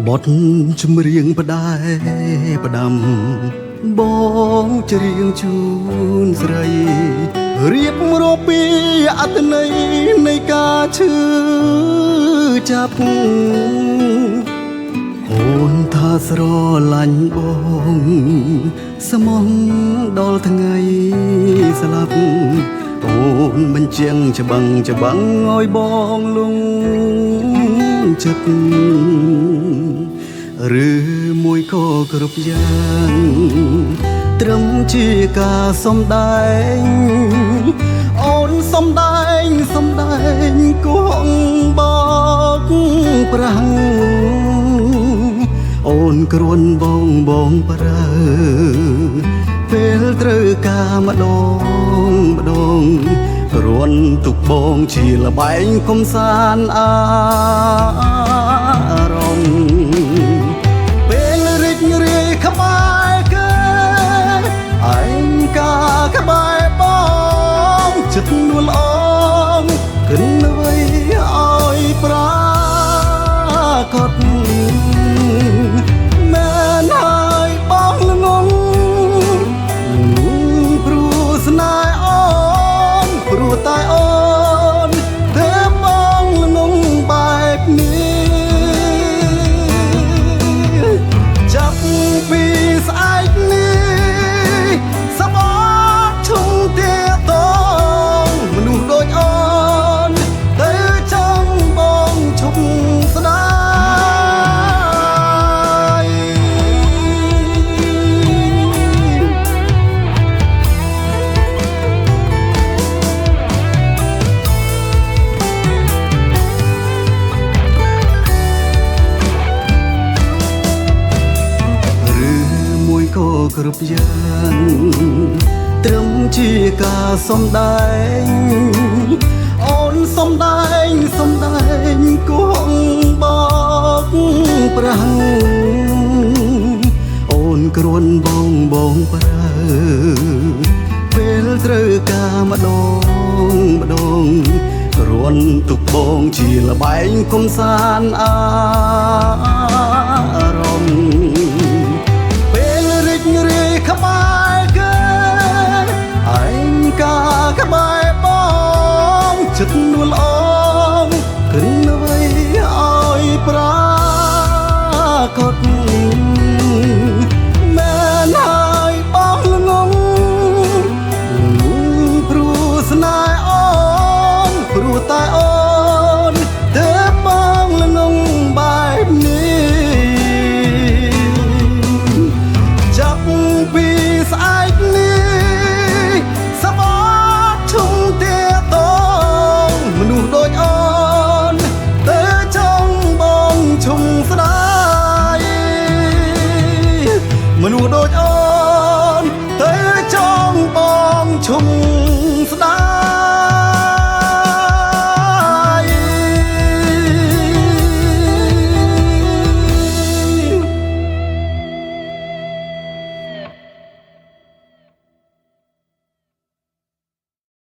บทជំរៀងផ្ដែផ្ដាំបងច្រៀងជូនស្រីរៀបរាប់ពីអត្ថន័យនៃការឈឺចាប់អូនថាស្រឡាញ់បងស្មោះដល់ថ្ងៃស្លាប់អូនបញ្ជាំងច្បាំងឲ្យបងលងចិត្តឬមួយក៏គ្រប់យ៉ាងត្រឹមជាការសំដែងអូនសំដែងគង់បោកប្រាំងអូនគ្រួនបងប្រើពេលត្រូវការម្ដងរួនទុកបងជាលបែងកំសាន្តអារម្មណ៍ពេលរីករាយក្បែរគេឯងកាក្បែរបងចិត្តនួលអងគិនអ្វីឲ្យប្រាកដមែនហើយបងល្ងងព្រោះស្នេហ៍អូនព្រោះតែអូនតែបងល្ងងបែបនេះចាប់ពីស្អែកនេះសបកឈុំទាតងមនុស្សដូចអូនតែចង់បងឈប់ស្ដាយក៏គ្រប់យ៉ាងត្រឹមជាការសំដែងអូនសំដែងគង់បោកប្រាំងអូនគ្រួនបងប្រើពេលត្រូវការម្ដងគ្រួនទុកបងជាលបែងកំសាន្តអា